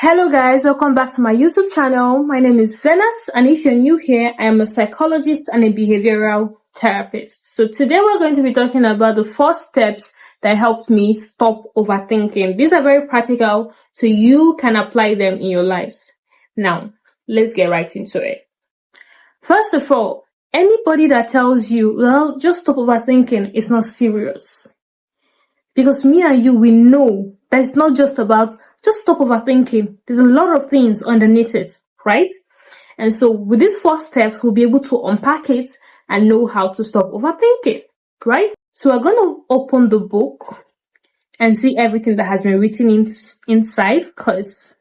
Hello guys, welcome back to my YouTube channel. My name is Venus, and if you're new here, I am a psychologist and a behavioral therapist. So today we're going to be talking about the 4 steps that helped me stop overthinking. These are very practical, so you can apply them in your lives. Now, let's get right into it. First of all, anybody that tells you, well, just stop overthinking, is not serious. Because me and you, we know that it's not just about just stop overthinking. There's a lot of things underneath it, right? And so with these 4 steps, we'll be able to unpack it and know how to stop overthinking, right? So we're going to open the book and see everything that has been written inside, because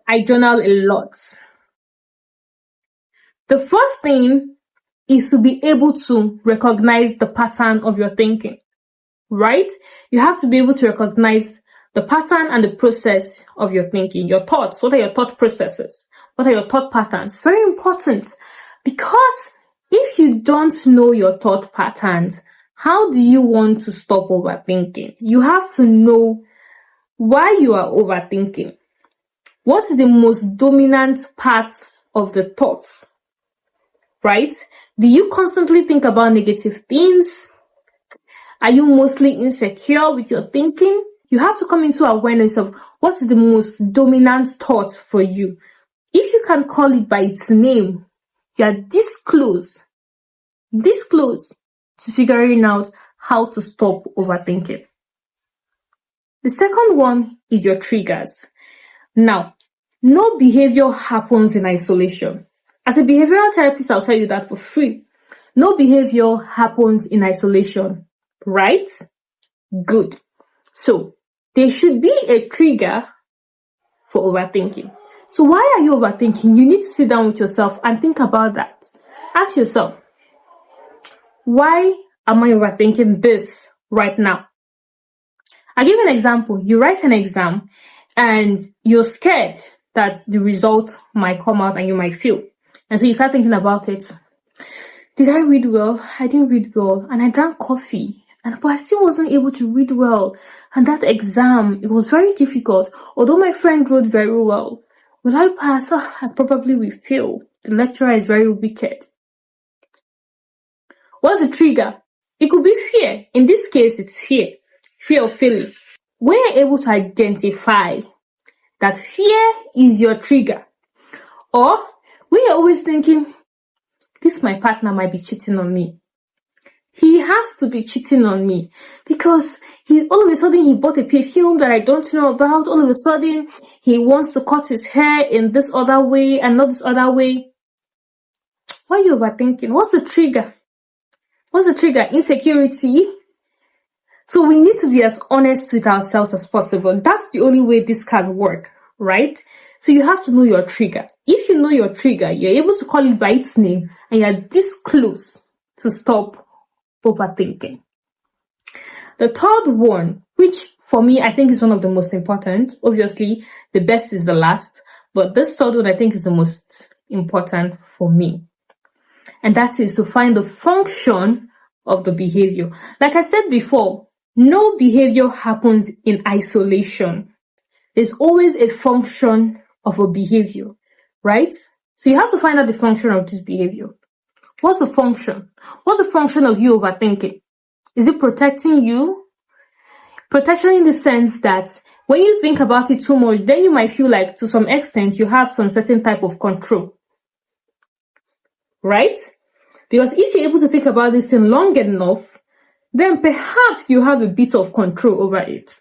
I journal a lot. The first thing is to be able to recognize the pattern of your thinking, right? You have to be able to recognize the pattern and the process of your thinking, your thoughts. What are your thought processes? What are your thought patterns? Very important, because if you don't know your thought patterns, how do you want to stop overthinking? You have to know why you are overthinking. What is the most dominant part of the thoughts, right? Do you constantly think about negative things? Are you mostly insecure with your thinking? You have to come into awareness of what is the most dominant thought for you. If you can call it by its name, you are this close to figuring out how to stop overthinking. The second one is your triggers. Now, no behavior happens in isolation. As a behavioral therapist, I'll tell you that for free. No behavior happens in isolation, right? Good. So, there should be a trigger for overthinking. So why are you overthinking? You need to sit down with yourself and think about that. Ask yourself, why am I overthinking this right now? I'll give you an example. You write an exam and you're scared that the result might come out and you might fail. And so you start thinking about it. Did I read well? I didn't read well. And I drank coffee. But I still wasn't able to read well. And that exam, it was very difficult. Although my friend wrote very well. Will I pass? Oh, I probably will fail. The lecturer is very wicked. What's the trigger? It could be fear. In this case, it's fear. Fear of failing. When you're able to identify that fear is your trigger, or when you're always thinking, my partner might be cheating on me. He has to be cheating on me because all of a sudden he bought a perfume that I don't know about. All of a sudden he wants to cut his hair in this other way and not this other way. Why are you overthinking? What's the trigger? What's the trigger? Insecurity. So we need to be as honest with ourselves as possible. That's the only way this can work, right? So you have to know your trigger. If you know your trigger, you're able to call it by its name and you're this close to stop overthinking. The third one, which for me I think is one of the most important, obviously the best is the last, but this third one I think is the most important for me, and that is to find the function of the behavior. Like I said before, no behavior happens in isolation. There's always a function of a behavior, right? So you have to find out the function of this behavior. What's the function? What's the function of you overthinking? Is it protecting you? Protection in the sense that when you think about it too much, then you might feel like to some extent you have some certain type of control. Right? Because if you're able to think about this thing long enough, then perhaps you have a bit of control over it.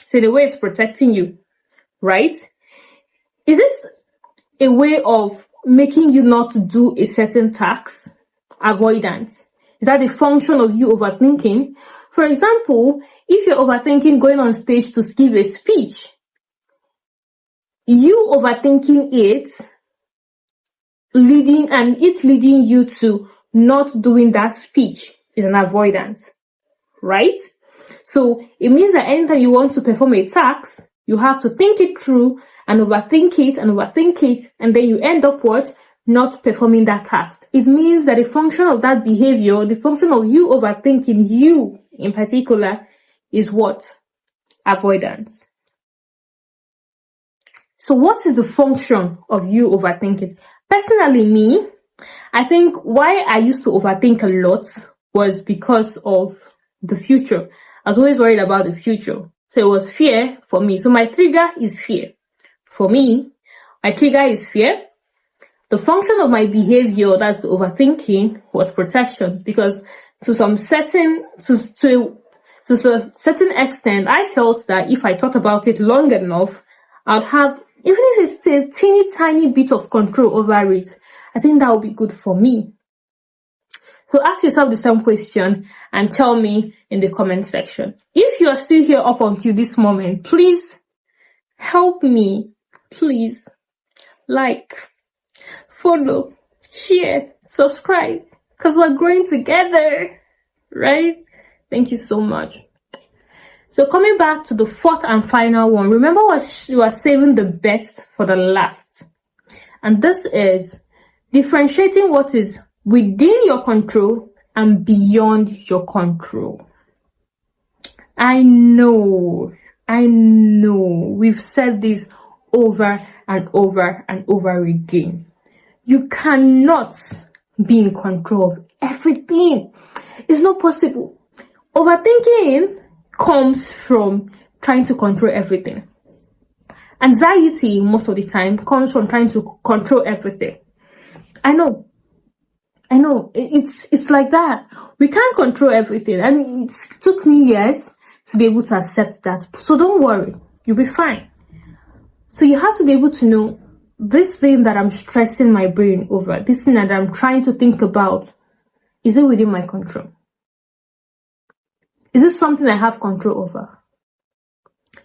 So the way it's protecting you, right? Is this a way of making you not to do a certain task? Avoidance. Is that the function of you overthinking? For example, if you're overthinking going on stage to give a speech, you overthinking it leading you to not doing that speech is an avoidance, right? So it means that anytime you want to perform a task, you have to think it through and overthink it, and then you end up what? Not performing that task. It means that the function of that behavior, the function of you overthinking, you in particular, is what? Avoidance. So what is the function of you overthinking? Personally, me, I think why I used to overthink a lot was because of the future. I was always worried about the future. So it was fear for me. So my trigger is fear. For me, my trigger is fear. The function of my behavior, that's the overthinking, was protection. Because to a certain extent, I felt that if I thought about it long enough, I'd have, even if it's a teeny tiny bit of control over it, I think that would be good for me. So ask yourself the same question and tell me in the comment section. If you are still here up until this moment, please help me. Please like, follow, share, subscribe, because we're growing together, right? Thank you so much. So coming back to the fourth and final one, remember what you are saving the best for the last. And this is differentiating what is within your control and beyond your control. I know, we've said this over and over and over again. You cannot be in control of everything. It's not possible. Overthinking comes from trying to control everything. Anxiety, most of the time, comes from trying to control everything. I know. It's like that. We can't control everything, and it took me years to be able to accept that. So don't worry, you'll be fine. So you have to be able to know, this thing that I'm stressing my brain over, this thing that I'm trying to think about, is it within my control? Is this something I have control over?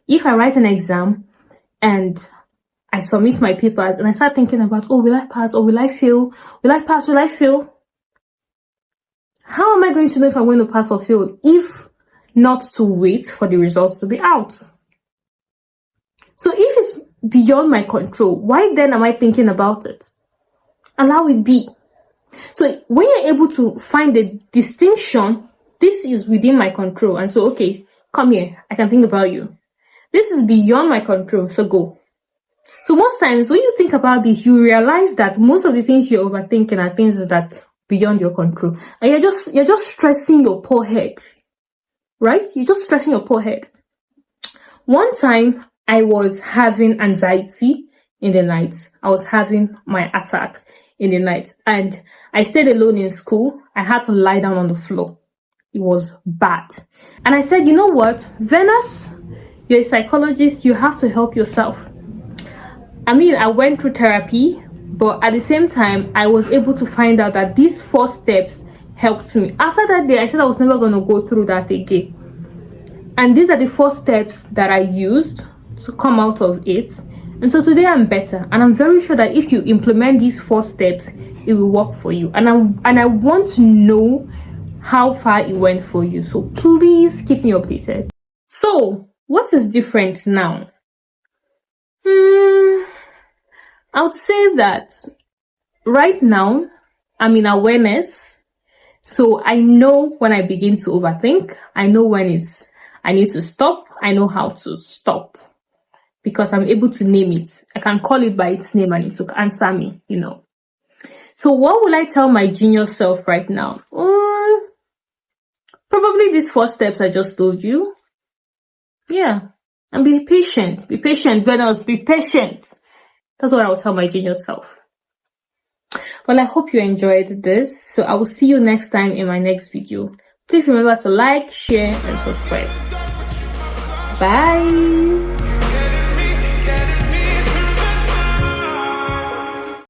If I write an exam and I submit my papers and I start thinking about, oh, will I pass or will I fail? Will I pass? Will I fail? How am I going to know if I'm going to pass or fail if not to wait for the results to be out? So if it's beyond my control, why then am I thinking about it? Allow it be. So when you're able to find the distinction, this is within my control, and so, okay, come here, I can think about you. This is beyond my control, so go. So most times when you think about this, you realize that most of the things you're overthinking are things that beyond your control, and you're just stressing your poor head, right? You're just stressing your poor head. One time I was having anxiety in the night. I was having my attack in the night, and I stayed alone in school. I had to lie down on the floor. It was bad. And I said, you know what, Venus, you're a psychologist, you have to help yourself. I mean, I went through therapy, but at the same time, I was able to find out that these 4 steps helped me. After that day, I said I was never going to go through that again. And these are the 4 steps that I used to come out of it. And so today I'm better. And I'm very sure that if you implement these 4 steps, it will work for you. And I want to know how far it went for you. So please keep me updated. So what is different now? I would say that right now I'm in awareness. So I know when I begin to overthink. I know when I need to stop. I know how to stop because I'm able to name it. I can call it by its name and it will answer me, So what will I tell my junior self right now? Probably these 4 steps I just told you. Yeah. And be patient. Be patient, Venus. Be patient. That's what I will tell my junior self. Well, I hope you enjoyed this. So I will see you next time in my next video. Please remember to like, share, and subscribe. Bye.